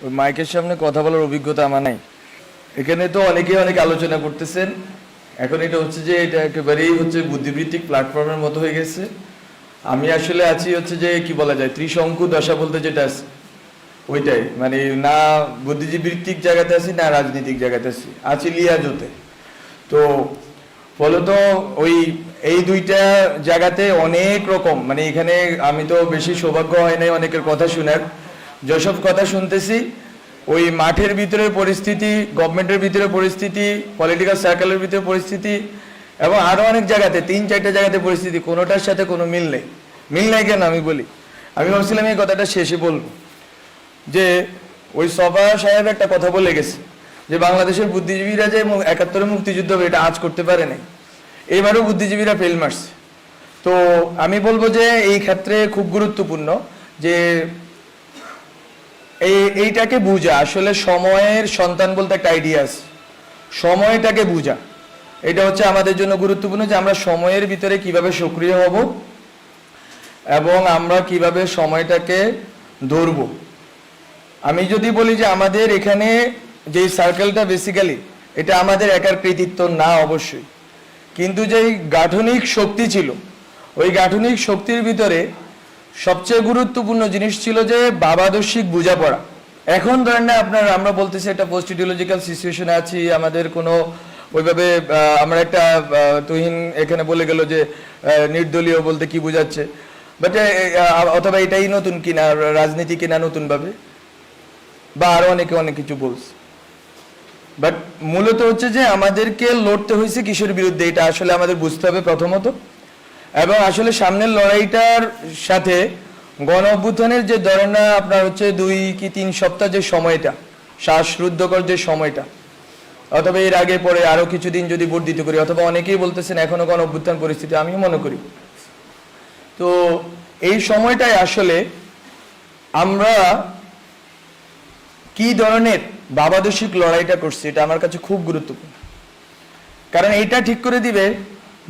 ওই মাইকের সামনে কথা বলার অভিজ্ঞতা আমার নাই। এখানে তো অনেকেই অনেক আলোচনা করতেছেন। এখন এটা হচ্ছে যে এটা একেবারেই হচ্ছে বুদ্ধিবৃত্তিক প্ল্যাটফর্মের মতো হয়ে গেছে। আমি আসলে আছি হচ্ছে যে কি বলা যায়, ত্রিশঙ্কু দশা বলতে যেটা আছে ওইটাই, মানে না বুদ্ধিবৃত্তিক জায়গাতে আছি না রাজনৈতিক জায়গাতে আছি লিয়াজোতে। তো ফলত ওই এই দুইটা জায়গাতে অনেক রকম, মানে এখানে আমি তো বেশি সৌভাগ্য হয় নাই অনেকের কথা শোনার। যেসব কথা শুনতেছি ওই মাঠের ভিতরে পরিস্থিতি, গভর্নমেন্টের ভিতরে পরিস্থিতি, পলিটিক্যাল সার্কেলের ভিতরে পরিস্থিতি এবং আরো অনেক জায়গাতে 3-4টা জায়গাতে পরিস্থিতি, কোনোটার সাথে কোনো মিল নেই। মিল নাই কেন আমি বলি, আমি ভাবছিলাম এই কথাটা শেষে বলবো যে ওই সভা সাহেব একটা কথা বলে গেছে যে বাংলাদেশের বুদ্ধিজীবীরা যে 71 মুক্তিযুদ্ধ হবে এটা আজ করতে পারে নাই, এইবারও বুদ্ধিজীবীরা ফেল মারছে। তো আমি বলবো যে এই ক্ষেত্রে খুব গুরুত্বপূর্ণ যে এইটাকে বুঝা, আসলে সময়ের সন্তান বলতে একটা আইডিয়া আছে, সময়টাকে বুঝা এটা হচ্ছে আমাদের জন্য গুরুত্বপূর্ণ যে আমরা সময়ের ভিতরে কিভাবে সক্রিয় হব এবং আমরা কিভাবে সময়টাকে ধরব। আমি যদি বলি যে আমাদের এখানে যে সার্কেলটা বেসিক্যালি এটা আমাদের একার কৃতিত্ব না অবশ্যই, কিন্তু যেই গাঠনিক শক্তি ছিল ওই গাঠনিক শক্তির ভিতরে সবচেয়ে গুরুত্বপূর্ণ জিনিস ছিল যে ভাবাদর্শিক বোঝাপড়া। এখন ধরেন না আপনার, আমরা বলতেছি একটা পোস্ট ইডিওলজিক্যাল সিচুয়েশনে আছি, আমাদের কোনো ওইভাবে আমরা একটা তুহিন এখানে বলে গেল যে নির্দলীয় বলতে কি বোঝাচ্ছে, বাট অথবা এটাই নতুন কিনা রাজনীতি কিনা নতুন ভাবে, বা আরো অনেকে অনেক কিছু বলছে। বাট মূলত হচ্ছে যে আমাদেরকে লড়তে হয়েছে কিসের বিরুদ্ধে এটা আসলে আমাদের বুঝতে হবে প্রথমত। এবং আসলে সামনের লড়াইটার সাথে গণ অভ্যুত্থানের যে ধরেন না আপনার হচ্ছে 2 কি 3 সপ্তাহ যে সময়টা, শ্বাসরুদ্ধকর যে সময়টা, অথবা এর আগে পরে আরো কিছুদিন যদি বর্ধিত করি, অথবা অনেকেই বলতেছেন এখনো গণ অভ্যুত্থান পরিস্থিতি, আমিও মনে করি। তো এই সময়টায় আসলে আমরা কি ধরনের ভাবাদর্শিক লড়াইটা করছি এটা আমার কাছে খুব গুরুত্বপূর্ণ, কারণ এইটা ঠিক করে দিবে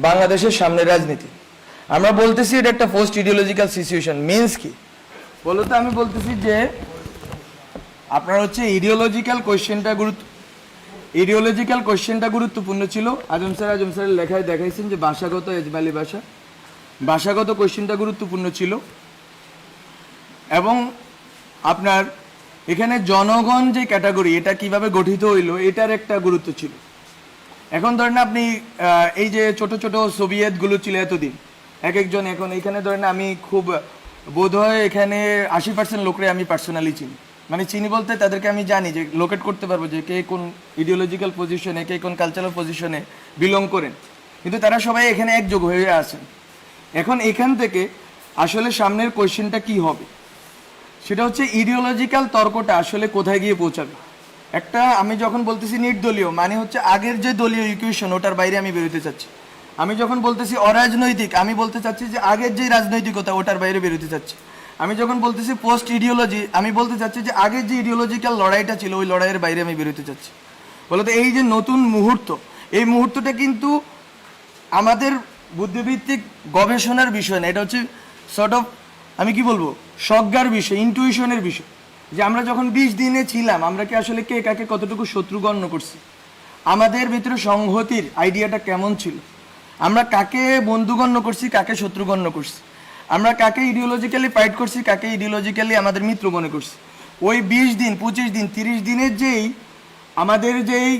বাংলাদেশের সামনের রাজনীতি। আমরা বলতেছি এটা একটা পোস্ট ইডিওলজিক্যাল সিচুয়েশন, মিনস কি বলতে আমি বলতেছি যে আপনার হচ্ছে ইডিওলজিক্যাল কোয়েশ্চেনটা গুরুত্বপূর্ণ ছিল। আজম স্যারের লেখায় দেখাইছেন যে ভাষাগত এজমালি ভাষাগত কোয়েশ্চেনটা গুরুত্বপূর্ণ ছিল। এবং আপনার এখানে জনগণ যে ক্যাটাগরি এটা কিভাবে গঠিত হইলো এটার একটা গুরুত্ব ছিল। এখন ধরেন আপনি এই যে ছোট ছোট সোভিয়েতগুলো ছিল এতদিন, এক একজন, এখন এখানে ধরেন আমি খুব বোধ হয় এখানে 80% লোকরে আমি পার্সোনালি চিনি, মানে চিনি বলতে তাদেরকে আমি জানি যে লোকেট করতে পারবো যে কে কোন ইডিওলজিক্যাল পজিশনে, কে কোন কালচারাল পজিশনে বিলং করেন, কিন্তু তারা সবাই এখানে একযোগ হয়ে আছেন। এখন এখান থেকে আসলে সামনের কোয়েশ্চেনটা কি হবে সেটা হচ্ছে ইডিওলজিক্যাল তর্কটা আসলে কোথায় গিয়ে পৌঁছাবে। একটা আমি যখন বলতেছি নির্দলীয় মানে হচ্ছে আগের যে দলীয় ইকুয়েশন ওটার বাইরে আমি বেরোতে চাচ্ছি। আমি যখন বলতেছি অরাজনৈতিক আমি বলতে চাচ্ছি যে আগের যে রাজনৈতিকতা ওটার বাইরে বেরোতে চাচ্ছি। আমি যখন বলতেছি পোস্ট ইডিওলজি আমি বলতে চাচ্ছি যে আগের যে ইডিওলজিক্যাল লড়াইটা ছিল ওই লড়াইয়ের বাইরে আমি বেরোতে চাচ্ছি। বলতে এই যে নতুন মুহূর্ত, এই মুহূর্তটা কিন্তু আমাদের বুদ্ধিভিত্তিক গবেষণার বিষয় না, এটা হচ্ছে সর্ট অফ আমি কি বলবো সজ্ঞার বিষয়, ইনটুইশনের বিষয়। যে আমরা যখন 20 দিনে ছিলাম আমরা কি আসলে কে কাকে কতটুকু শত্রু গণ্য করছি, আমাদের ভিতরে সংহতির আইডিয়াটা কেমন ছিল, আমরা কাকে বন্ধু গণ্য করছি কাকে শত্রু গণ্য করছি, আমরা কাকে ইডিওলজিক্যালি ফাইট করছি কাকে ইডিওলজিক্যালি আমাদের মিত্র মনে করছি। ওই 20 দিন 25 দিন 30 দিনের যেই আমাদের যেই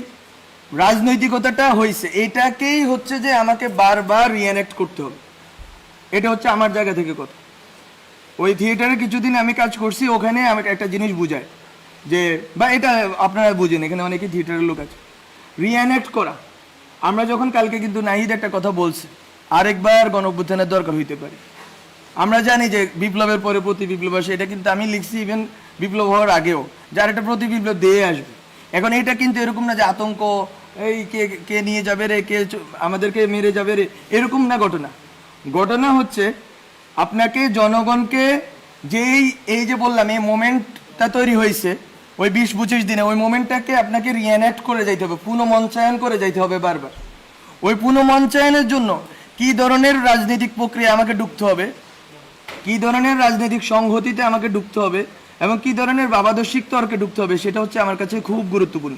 রাজনৈতিকতাটা হয়েছে এটাকেই হচ্ছে যে আমাকে বারবার রিএনেক্ট করতে হবে। এটা হচ্ছে আমার জায়গা থেকে কথা। ওই থিয়েটারে কিছুদিন আমি কাজ করছি, ওখানে আমাকে একটা জিনিস বুঝায় যে, বা এটা আপনারা বুঝেন এখানে অনেকেই থিয়েটারের লোক আছে, রিএনেক্ট করা। আমরা যখন কালকে কিন্তু নাহিদ একটা কথা বলছে আরেকবার গণ অভ্যুত্থানের দরকার হইতে পারে। আমরা জানি যে বিপ্লবের পরে প্রতি বিপ্লব আসে, এটা কিন্তু আমি লিখছি ইভেন বিপ্লব হওয়ার আগেও, যার একটা প্রতি বিপ্লব দিয়ে আসবে। এখন এটা কিন্তু এরকম না যে আতঙ্ক, এই কে নিয়ে যাবে রে, কে আমাদেরকে মেরে যাবে রে, এরকম না ঘটনা। ঘটনা হচ্ছে আপনাকে জনগণকে যেই এই যে বললাম এই মোমেন্টটা তৈরি হয়েছে ওই 20-25 দিনে, ওই মোমেন্টটাকে আপনাকে রিএনেক্ট করে যাইতে হবে, পুনঃমঞ্চায়ন করে যাইতে হবে বারবার। ওই পুনঃমঞ্চায়নের জন্য কি ধরনের রাজনৈতিক প্রক্রিয়া আমাকে ঢুকতে হবে, কি ধরনের রাজনৈতিক সংহতিতে আমাকে ঢুকতে হবে এবং কি ধরনের বাবাদর্শিক তর্কে ঢুকতে হবে সেটা হচ্ছে আমার কাছে খুব গুরুত্বপূর্ণ।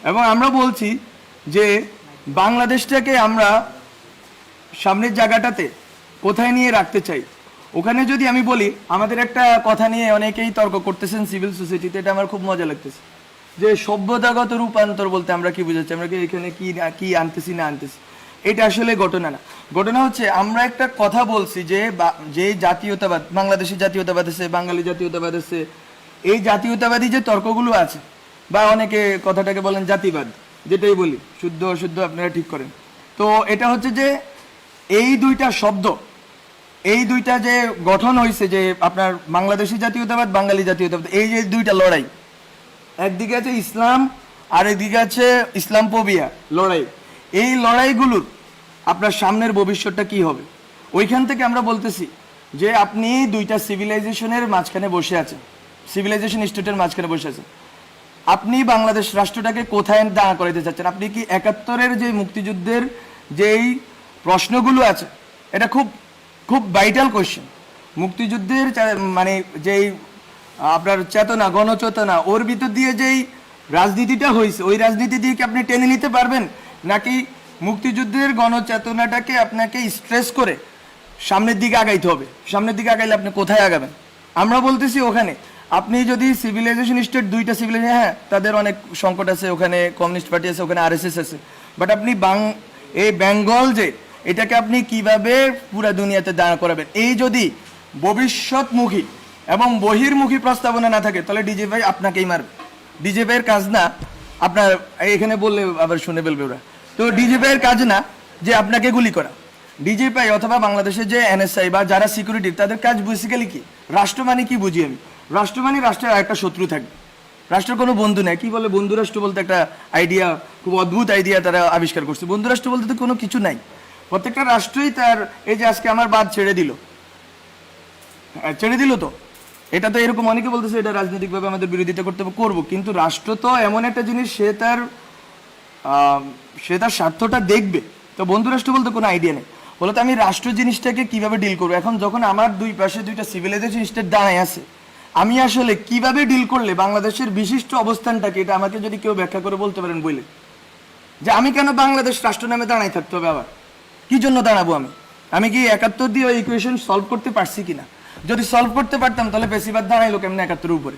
এবং আমরা বলছি যে বাংলাদেশটাকে আমরা সামনের জায়গাটাতে কোথায় নিয়ে রাখতে চাই। ওখানে যদি আমি বলি, আমাদের একটা কথা নিয়ে অনেকেই তর্ক করতেছেন সিভিল সোসাইটিতে, এটা আমার খুব মজা লাগতেছে, যে সভ্যতাগত রূপান্তর বলতে আমরা কি বুঝাচ্ছি, আমরা কি এখানে কি আনতেছি না আনতেছি। এটা আসলে ঘটনা না। ঘটনা হচ্ছে আমরা একটা কথা বলছি যে জাতীয়তাবাদ, বাংলাদেশি জাতীয়তাবাদ আছে, বাঙালি জাতীয়তাবাদ আছে, এই জাতীয়তাবাদী যে তর্কগুলো আছে, বা অনেকে কথাটাকে বলেন জাতিবাদ, যেটাই বলি, শুদ্ধ অশুদ্ধ আপনারা ঠিক করেন। তো এটা হচ্ছে যে এই দুইটা শব্দ, এই দুইটা যে গঠন হয়েছে, যে আপনার বাংলাদেশি জাতীয়তাবাদ, বাঙালি জাতীয়তাবাদ, এই যে দুইটা লড়াই, একদিকে আছে ইসলাম আর একদিকে আছে ইসলামফোবিয়া লড়াই। এই লড়াইগুলোর আপনার সামনের ভবিষ্যৎটা কি হবে, ওইখান থেকে আমরা বলতেছি যে আপনি দুইটা সিভিলাইজেশনের মাঝখানে বসে আছেন, সিভিলাইজেশন স্টেটের মাঝখানে বসে আছেন। আপনি বাংলাদেশ রাষ্ট্রটাকে কোথায় দাঁড়া করাইতে চাচ্ছেন? আপনি কি ৭১-এর যে মুক্তিযুদ্ধের যেই প্রশ্নগুলো আছে, এটা খুব খুব ভাইটাল কোয়েশ্চেন। মুক্তিযুদ্ধের মানে যেই আপনার চেতনা, গণচেতনা, ওর ভিতর দিয়ে যেই রাজনীতিটা হয়েছে, ওই রাজনীতি দিয়ে কি আপনি টেনে নিতে পারবেন, নাকি মুক্তিযুদ্ধের গণচেতনাটাকে আপনাকে স্ট্রেস করে সামনের দিকে আগাইতে হবে? সামনের দিকে আগাইলে আপনি কোথায় আগাবেন? আমরা বলতেছি ওখানে আপনি যদি সিভিলাইজেশন স্টেট, দুইটা সিভিলাইজেশন, হ্যাঁ তাদের অনেক সংকট আছে, ওখানে কমিউনিস্ট পার্টি আছে, ওখানে আরএসএস আছে, বাট আপনি এই বেঙ্গল যে এটাকে আপনি কিভাবে পুরা দুনিয়াতে দাঁড় করাবেন, এই যদি ভবিষ্যৎমুখী এবং বহির্মুখী প্রস্তাবনা না থাকে, তাহলে ডিজে ভাই আপনাকেই মারবে। ডিজে ভাইয়ের কাজ না আপনার, এখানে বললে আবার শুনে ফেলবে ওরা, তো ডিজে ভাইয়ের কাজ না যে আপনাকে গুলি করা। ডিজে ভাই অথবা বাংলাদেশের যে এনএসআই বা যারা সিকিউরিটি, তাদের কাজ বেসিক্যালি কি, রাষ্ট্র মানে কি বুঝি আমি, রাষ্ট্র মানে রাষ্ট্রের একটা শত্রু থাকবে, রাষ্ট্রের কোনো বন্ধু নেই। কি বলে বন্ধু রাষ্ট্র বলতে একটা আইডিয়া, খুব অদ্ভুত আইডিয়া তারা আবিষ্কার করছে। বন্ধু রাষ্ট্র বলতে তো কোনো কিছু নাই, প্রত্যেকটা রাষ্ট্রই তার, এই যে আজকে আমার বাদ ছেড়ে দিল তো, এটা তো এরকম অনেকে বলতেছে এটা রাজনৈতিকভাবে আমাদের বিরোধিতা করতে হবে, করবো, কিন্তু রাষ্ট্র তো এমন একটা জিনিস, সে তার স্বার্থটা দেখবে। তো বন্ধু রাষ্ট্র বলতে কোনো আইডিয়া নেই। বলতো আমি রাষ্ট্র জিনিসটাকে কিভাবে ডিল করবো? এখন যখন আমার দুই পাশে দুইটা সিভিলাইজেশন স্টেট দাঁড়ায় আছে, আমি আসলে কিভাবে ডিল করলে বাংলাদেশের বিশিষ্ট অবস্থানটাকে, এটা আমাকে যদি কেউ ব্যাখ্যা করে বলতে পারেন বলে, যে আমি কেন বাংলাদেশ রাষ্ট্র নামে দাঁড়াই থাকতে হবে, আবার কি জন্য দাঁড়াবো? আমি কি ৭১ দিয়ে ওই ইকুয়েশন সলভ করতে পারছি কিনা? যদি সলভ করতে পারতাম তাহলে বেশিরভাগ দাঁড়াইলো কেমন ৭১-এর উপরে?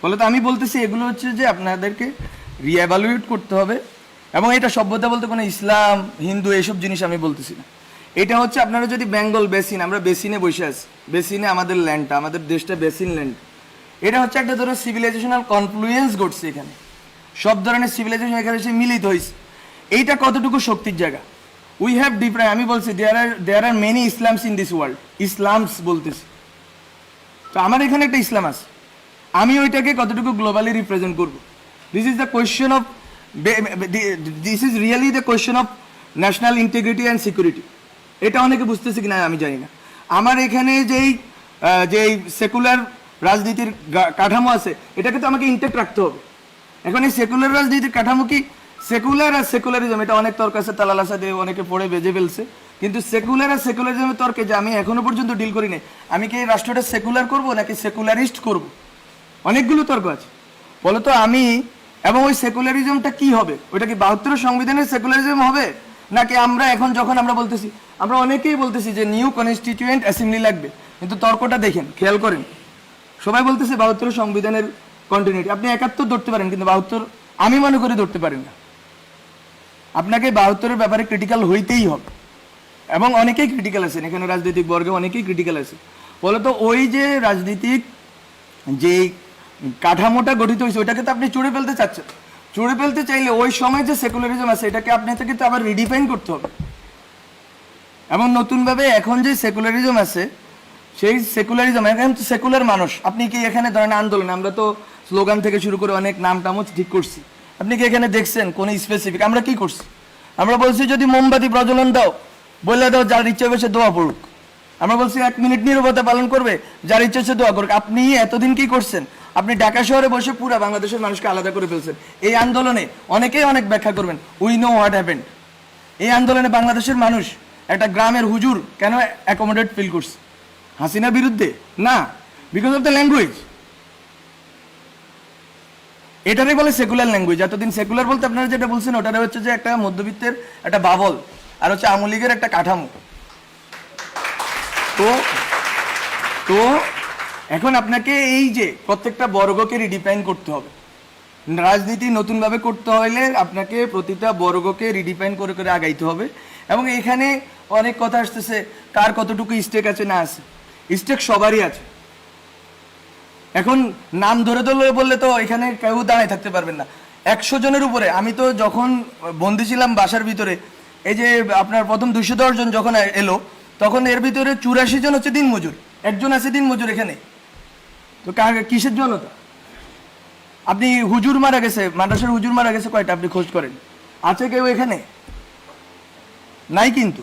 বলে তো আমি বলতেছি এগুলো হচ্ছে যে আপনাদেরকে রিএভালুয়েট করতে হবে। এবং এটা সভ্যতা বলতে কোনো ইসলাম, হিন্দু এইসব জিনিস আমি বলতেছি না। এটা হচ্ছে আপনারা যদি বেঙ্গল বেসিন, আমরা বেসিনে বসে আছি, বেসিনে আমাদের ল্যান্ডটা, আমাদের দেশটা বেসিন ল্যান্ড, এটা হচ্ছে একটা ধরনের সিভিলাইজেশনাল কনফ্লুয়েন্স ঘটছে এখানে, সব ধরনের সিভিলাইজেশন এখানে এসে মিলিত হয়েছে। এইটা কতটুকু শক্তির জায়গা? উই হ্যাভ ডিফারেন্ট, আমি বলছি there are many Islams in this world, Islams বলতেছি, তো আমার এখানে একটা ইসলাম আছে, আমি ওইটাকে কতটুকু গ্লোবালি রিপ্রেজেন্ট করবো? This is the question of, this is really the question of national integrity and security. এটা অনেকে বুঝতেছে কিনা আমি জানি না। আমার এখানে যেই সেকুলার রাজনীতির কাঠামো আছে, এটাকে তো আমাকে ইনটেক্ট রাখতে হবে। এখন এই সেকুলার রাজনীতির কাঠামো কি, সেকুলার আর সেকুলারিজম, এটা অনেক তর্ক আছে, তালাল আসাদে অনেকে পড়ে বেজে ফেলছে, কিন্তু সেকুলার আর সেকুলারিজমের তর্কে যে আমি এখনো পর্যন্ত ডিল করি নাই, আমি কি এই রাষ্ট্রটা সেকুলার করব নাকি সেকুলারিস্ট করব, অনেকগুলো তর্ক আছে। বলতো আমি, এবং ওই সেকুলারিজমটা কি হবে? ওইটা কি ৭২ সংবিধানের সেকুলারিজম হবে, নাকি আমরা এখন যখন আমরা বলতেছি, আমরা অনেকেই বলতেছি যে নিউ কনস্টিটিউয়েন্ট অ্যাসেম্বলি লাগবে, কিন্তু তর্কটা দেখেন, খেয়াল করেন, সবাই বলতেছে ৭২ সংবিধানের কন্টিনিউটি। আপনি ৭১ ধরতে পারেন, কিন্তু ৭২ আমি মনে করি ধরতে পারেন না। আপনাকে ৭২-এর ব্যাপারে ক্রিটিক্যাল হইতেই হবে, এবং অনেকেই ক্রিটিক্যাল আছেন এখানে, রাজনৈতিক বর্গে অনেকেই ক্রিটিক্যাল আছে। বলতো ওই যে রাজনীতিক যে কাঠামোটা গঠিত হয়েছে, ওইটাকে তো আপনি চুড়ে ফেলতে চাচ্ছেন। চুড়ে ফেলতে চাইলে ওই সময় যে সেকুলারিজম আছে, এটাকে আপনাকে কিন্তু আবার রিডিফাইন করতে হবে। এবং নতুনভাবে এখন যে সেকুলারিজম আছে, সেই সেকুলারিজম, এখন তো সেকুলার মানুষ, আপনি কি এখানে ধরেন আন্দোলন, আমরা তো স্লোগান থেকে শুরু করে অনেক নাম টামও ঠিক করছি, আপনি কি এখানে দেখছেন কোন স্পেসিফিক? আমরা কি করছি? আমরা বলছি যদি মোমবাতি প্রজ্বলন দাও, বলে দাও যার ইচ্ছে হবে সে দোয়া পড়ুক। আমরা বলছি ১ মিনিট নীরবতা পালন করবে, যার ইচ্ছে সে দোয়া করুক। আপনি এতদিন কি করছেন? আপনি ঢাকা শহরে বসে পুরো বাংলাদেশের মানুষকে আলাদা করে ফেলছেন। এই আন্দোলনে অনেকেই অনেক ব্যাখ্যা করবেন, উই নো হোয়াট হ্যাপেন্ড। এই আন্দোলনে বাংলাদেশের মানুষ একটা গ্রামের হুজুর কেন অ্যাকোমোডেট ফিল করছে? হাসিনা বিরুদ্ধে না, বিকজ অফ দ্য ল্যাঙ্গুয়েজ। এটারই বলে সেকুলার ল্যাঙ্গুয়েজ। এতদিন সেকুলার বলতে আপনারা যেটা বলছেন ওটারে হচ্ছে যে একটা মধ্যবিত্তের একটা বাবল, আর হচ্ছে আওয়ামী লীগের একটা কাঠামো। তো তো এখন আপনাকে এই যে প্রত্যেকটা বর্গকে রিডিফাইন করতে হবে। রাজনীতি নতুনভাবে করতে হলে আপনাকে প্রতিটা বর্গকে রিডিফাইন করে করে আগাইতে হবে। এবং এখানে অনেক কথা আসতেছে কার কতটুকু স্টেক আছে না আছে, স্টেক সবারই আছে। এখন নাম ধরে ধরে বললে তো এখানে কেউ দাঁড়ায় থাকতে পারবেন না। 100 জনের উপরে, আমি তো যখন বন্দি ছিলাম বাসার ভিতরে, এই যে আপনার প্রথম 210 জন যখন এলো, তখন এর ভিতরে 84 জন হচ্ছে দিনমজুর, একজন আছে দিনমজুর এখানে। তো কিসের জনতা? আপনি হুজুর মারা গেছে, মাদ্রাসার হুজুর মারা গেছে কয়টা আপনি খোঁজ করেন, আছে কেউ এখানে? নাই। কিন্তু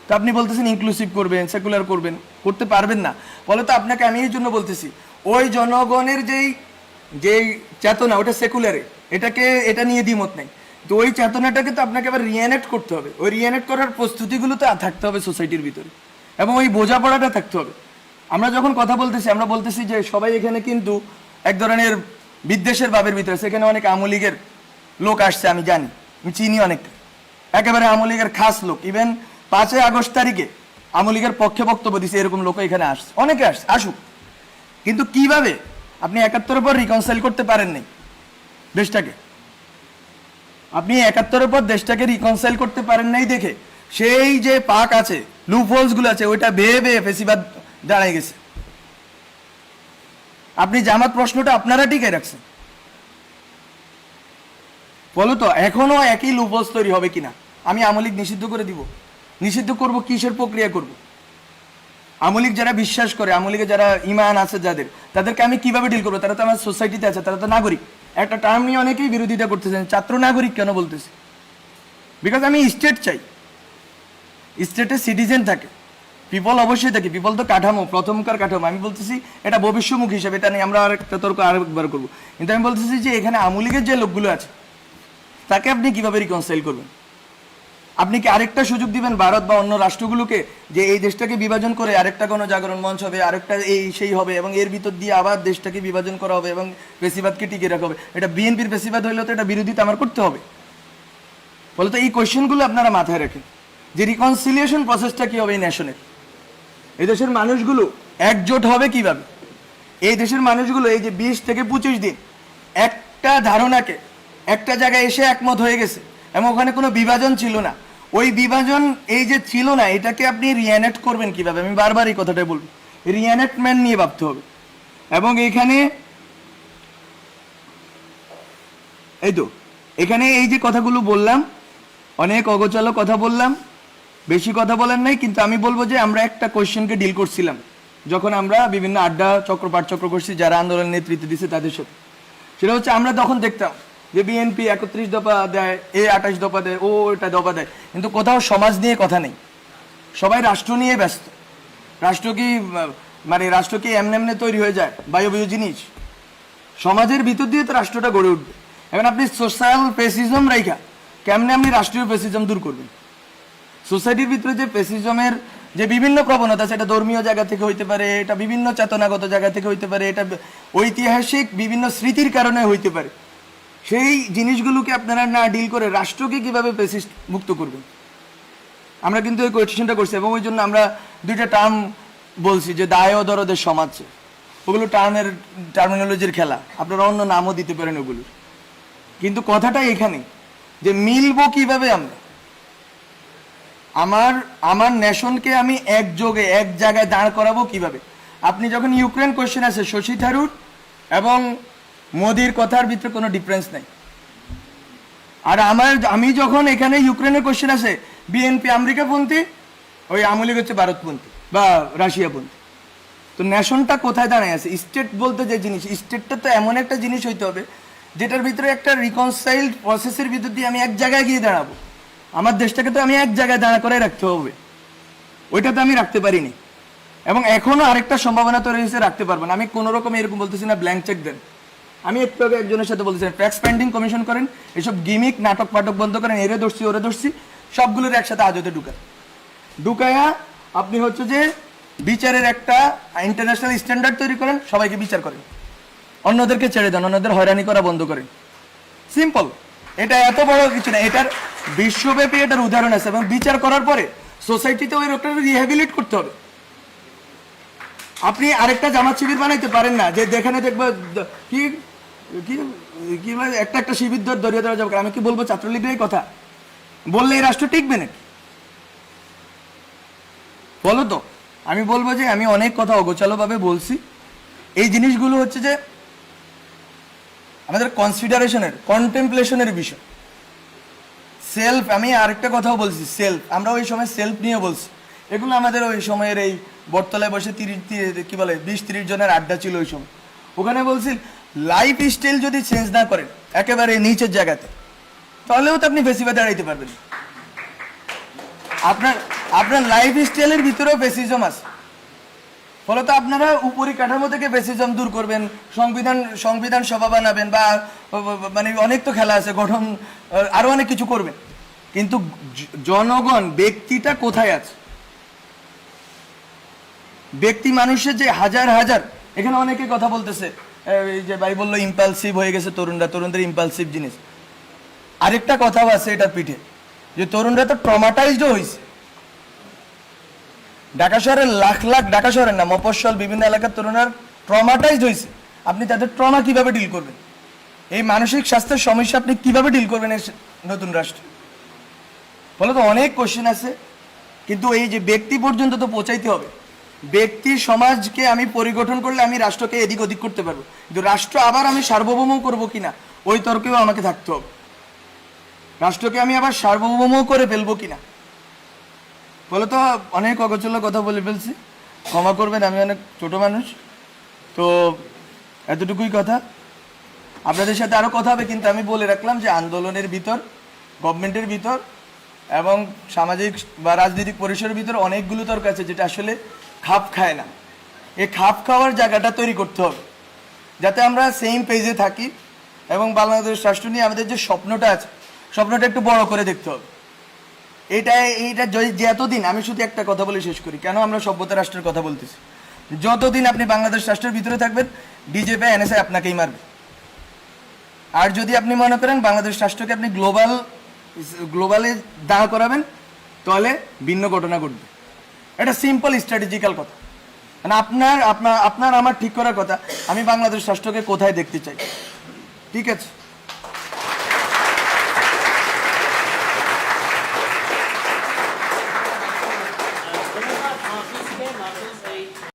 তো আপনি বলতেছেন ইনক্লুসিভ করবেন, সেকুলার করবেন, করতে পারবেন না। বলে তো আপনাকে আমি এই জন্য বলতেছি, ওই জনগণের যেই চেতনা ওটা সেকুলারে, এটা নিয়ে দ্বিমত নাই। তো ওই চেতনাটাকে তো আপনাকে আবার রিএনেক্ট করতে হবে। ওই রিএনেক্ট করার প্রস্তুতিগুলো তো থাকতে হবে সোসাইটির ভিতরে, এবং ওই বোঝাপড়াটা থাকতে হবে। আমরা যখন কথা বলতেছি, আমরা বলতেছি যে সবাই এখানে কিন্তু এক ধরনের বিদ্বেষের ভাবের ভিতরে। সেখানে অনেক আওয়ামী লীগের লোক আসছে, আমি জানি, আমি চিনি অনেকটা, একেবারে আওয়ামী লীগের খাস লোক। ইভেন 5ই আগস্ট তারিখে আওয়ামী লীগের পক্ষে বক্তব্য দিচ্ছে, এরকম লোক এখানে আসছে, অনেকে আসুক। কিন্তু কিভাবে আপনি 71-এর পর রিকনসাইল করতে পারেন নাই দেশটাকে? আপনি 71-এর পর দেশটাকে রিকনসাইল করতে পারেন নাই দেখে সেই যে পাক আছে, লুপ হোলস গুলো আছে, ওইটা বেয়ে বেয়ে ফেসিবাদ দাঁড়ায় গেছে। আপনি জামাত প্রশ্নটা আপনারা টিকে রাখছেন, বলো তো এখনো একই লুপ হোলস তৈরি হবে কিনা? আমি আওয়ামী লীগ নিষিদ্ধ করে দিব? নিষিদ্ধ করব কিসের প্রক্রিয়া করব? আওয়ামী লীগ যারা বিশ্বাস করে, আওয়ামী লীগে যারা ইমান আছে যাদের, তাদেরকে আমি কিভাবে ডিল করবো? তারা তো আমার সোসাইটিতে আছে, তারা তো নাগরিক। একটা টার্ম নিয়ে অনেকেই বিরোধিতা করতেছেন, ছাত্র নাগরিক কেন বলতেছে? বিকজ আমি স্টেট চাই, স্টেটে সিটিজেন থাকে, পিপল অবশ্যই থাকে। পিপল তো কাঠামো, প্রথমকার কাঠামো। আমি বলতেছি এটা ভবিষ্যমুখী হিসাবে, এটা নিয়ে আমরা আরেকটা তর্ক আরেকবার করবো। কিন্তু আমি বলতেছি যে এখানে আওয়ামী লীগের যে লোকগুলো আছে তাকে আপনি কিভাবে রিকনসাইল করবেন? আপনি কি আরেকটা সুযোগ দিবেন ভারত বা অন্য রাষ্ট্রগুলোকে যে এই দেশটাকে বিভাজন করে আরেকটা গণজাগরণ মঞ্চ হবে, আরেকটা এই সেই হবে, এবং এর ভিতর দিয়ে আবার দেশটাকে বিভাজন করা হবে এবং পেশিবাদকে টিকে রাখা হবে? এটা বিএনপির পেশিবাদ হইলে তো এটা বিরোধিতা আমার করতে হবে। বলে তো এই কোয়েশ্চেনগুলো আপনারা মাথায় রাখেন যে রিকনসিলিয়েশন প্রসেসটা কি হবে এই ন্যাশনের। এই দেশের মানুষগুলো একজোট হবে কিভাবে? এই দেশের মানুষগুলো এই যে 20 থেকে 25 দিন একটা ধারণাকে একটা জায়গায় এসে একমত হয়ে গেছে, এবং ওখানে কোনো বিভাজন ছিল না। ওই বিভাজন এই যে ছিল না, এটাকে আপনি রিএনেক্ট করবেন কিভাবে? আমি বারবার এই কথাটাই বলবো, রিএনেক্টমেন্ট নিয়ে ভাবতে হবে। এবং এখানে এখানে এই যে কথাগুলো বললাম, অনেক অগোছালো কথা বললাম, বেশি কথা বলেন নাই। কিন্তু আমি বলবো যে আমরা একটা কোয়েশ্চেনকে ডিল করছিলাম যখন আমরা বিভিন্ন আড্ডা চক্র পাঠচক্র করছি যারা আন্দোলনের নেতৃত্ব দিচ্ছে তাদের সাথে। সেটা হচ্ছে আমরা তখন দেখতাম যে বিএনপি 31 দফা দেয়, 28 দফা দেয়, এটা দফা দেয়, কিন্তু কোথাও সমাজ নিয়ে কথা নেই। সবাই রাষ্ট্র নিয়ে ব্যস্ত। রাষ্ট্র কি এমনি তৈরি হয়ে যায় বায়বীয় জিনিস? সমাজের ভিতর দিয়ে তো রাষ্ট্রটা গড়ে উঠবে। এখন আপনি সোশ্যাল পেসিজম রাইখা কেমনে আপনি রাষ্ট্রীয় পেসিজম দূর করবেন? সোসাইটির ভিতরে যে পেসিজমের যে বিভিন্ন প্রবণতা, সেটা ধর্মীয় জায়গা থেকে হইতে পারে, এটা বিভিন্ন চেতনাগত জায়গা থেকে হইতে পারে, এটা ঐতিহাসিক বিভিন্ন স্মৃতির কারণে হইতে পারে। সেই জিনিসগুলোকে আপনারা না ডিল করে রাষ্ট্রকে কিভাবে পেসিস্ট মুক্ত করবেন? আমরা কিন্তু এই কোয়েশ্চেনটা করছি, এবং ওই জন্য আমরা দুইটা টার্ম বলছি যে দায় ও দরদের সমাজ। ওগুলো টার্মিনোলজির খেলা, আপনারা অন্য নামও দিতে পারেন ওগুলোর। কিন্তু কথাটা এখানে যে মিলবো কিভাবে আমরা? আমার নেশনকে আমি একযোগে এক জায়গায় দাঁড় করাবো কিভাবে? আপনি যখন ইউক্রেন কোয়েশ্চেন আছে, শশী থারুর এবং মোদির কথার ভিতরে কোনো ডিফারেন্স নাই। আর আমি যখন এখানে ইউক্রেনের কোয়েশ্চেন আছে, বিএনপি আমেরিকাপন্থী, ওই আওয়ামী লীগ হচ্ছে ভারতপন্থী বা রাশিয়াপন্থী। তো নেশনটা কোথায় দাঁড়ায় আছে? স্টেট বলতে যে জিনিস, স্টেটটা তো এমন একটা জিনিস হইতে হবে যেটার ভিতরে একটা রিকনসাইলড প্রসেসের ভিতর দিয়ে আমি এক জায়গায় গিয়ে দাঁড়াবো। আমার দেশটাকে তো আমি এক জায়গায় দাঁড়া করে রাখতে হবে, ওইটা তো আমি রাখতে পারিনি। এবং এখনো আরেকটা সম্ভাবনা তো রয়েছে, রাখতে পারবো না। আমি কোনো রকম এরকম বলতেছি না ব্ল্যাঙ্ক চেক দেন। আমি একটু আগে একজনের সাথে বলতেছি ট্যাক্স পেন্ডিং কমিশন করেন, এসব গিমিক নাটক পাটক বন্ধ করেন, এরে ধরছি ওরে ধরছি, সবগুলোর একসাথে আজতে ঢুকায়া আপনি হচ্ছে যে বিচারের একটা ইন্টারন্যাশনাল স্ট্যান্ডার্ড তৈরি করেন, সবাইকে বিচার করেন, অন্যদেরকে ছেড়ে দেন, অন্যদের হয়রানি করা বন্ধ করেন। সিম্পল, এটা এত বড় কিছু না। এটার বিশ্বব্যাপী এটার উদাহরণ আছে, এবং বিচার করার পরে সোসাইটিতে ওই লোকটা রিহ্যাবিলিট করতে হবে। আপনি আরেকটা জামাত শিবির বানাইতে পারেন না যে যেখানে দেখবো কি কি কি একটা একটা শিবির ধরিয়ে দেওয়া যাবে। আমি কি বলবো ছাত্রলীগের এই কথা বললে এই রাষ্ট্র টিকবে নাকি? বলো তো। আমি বলবো যে আমি অনেক কথা অগোছালোভাবে বলছি। এই জিনিসগুলো হচ্ছে যে আমাদের কনসিডারেশনের, কন্টেম্পলেশনের বিষয়। সেলফ, আমি আরেকটা কথাও বলছি, সেলফ, আমরা ওই সময় সেলফ নিয়ে বলছি। এগুলো আমাদের ওই সময়ের এই বটতলায় বসে 20-30 জনের আড্ডা ছিল ওই সময়। ওখানে বলছি লাইফ স্টাইল যদি চেঞ্জ না করেন একেবারে নিচের জায়গাতে, তাহলেও তো আপনি ফেসিবাদে দাঁড়াইতে পারবেন। আপনার লাইফ স্টাইলের ভিতরেও ফেসিজম আছে, ফলত আপনারা উপরি কাঠামো থেকে ফেসিজম দূর করবেন, সংবিধান সভা বানাবেন, বা মানে অনেক তো খেলা আছে, গঠন আরো অনেক কিছু করবেন। কিন্তু জনগণ, ব্যক্তিটা কোথায় আছে? ব্যক্তি মানুষের যে হাজার হাজার, এখানে অনেকে কথা বলতেছে, এই যে ভাই বললো ইম্পালসিভ হয়ে গেছে তরুণদের ইম্পালসিভ জিনিস। আরেকটা কথাও আছে এটার পিঠে, যে তরুণরা তো ট্রমাটাইজড হয়েছে। ঢাকা শহরের লাখ লাখ, ঢাকা শহরের না, মফস্বল বিভিন্ন এলাকার তরুণরা ট্রমাটাইজড হয়েছে। আপনি তাদের ট্রমা কিভাবে ডিল করবেন? এই মানসিক স্বাস্থ্যের সমস্যা আপনি কিভাবে ডিল করবেন এই নতুন রাষ্ট্রে? বলে তো অনেক কোশ্চেন আছে, কিন্তু এই যে ব্যক্তি পর্যন্ত তো পৌঁছাইতে হবে। ব্যক্তি সমাজকে আমি পরিগঠন করলে আমি রাষ্ট্রকে এদিক ওদিক করতে পারবো, কিন্তু রাষ্ট্র আবার আমি সার্বভৌম করবো কিনা ওই তর্কেও আমাকে থাকতে হবে। রাষ্ট্রকে আমি আবার সার্বভৌম করে ফেলবো কিনা। বলে তো অনেক অগোছালো কথা বলে ফেলছি, ক্ষমা করবেন, আমি অনেক ছোট মানুষ। তো এতটুকুই কথা। আপনাদের সাথে আরো কথা হবে, কিন্তু আমি বলে রাখলাম যে আন্দোলনের ভিতর, গভর্নমেন্টের ভিতর এবং সামাজিক বা রাজনৈতিক পরিসরের ভিতর অনেকগুলো তর্ক আছে যেটা আসলে খাপ খায় না। এই খাপ খাওয়ার জায়গাটা তৈরি করতে হবে, যাতে আমরা সেম পেজে থাকি এবং বাংলাদেশ রাষ্ট্র নিয়ে আমাদের যে স্বপ্নটা আছে, স্বপ্নটা একটু বড় করে দেখতে হবে। এইটা যে এতদিন, আমি শুধু একটা কথা বলে শেষ করি, কেন আমরা সভ্যতা রাষ্ট্রের কথা বলতেছি। যতদিন আপনি বাংলাদেশ রাষ্ট্রের ভিতরে থাকবেন, বিজেপি এনএসআই আপনাকেই মারবে। আর যদি আপনি মনে করেন বাংলাদেশ রাষ্ট্রকে আপনি গ্লোবালে দাঁড় করাবেন, তাহলে ভিন্ন ঘটনা ঘটবে। এটা সিম্পল স্ট্র্যাটেজিক্যাল কথা। মানে আপনার আমার ঠিক করার কথা, আমি বাংলাদেশ রাষ্ট্রকে কোথায় দেখতে চাই। ঠিক আছে।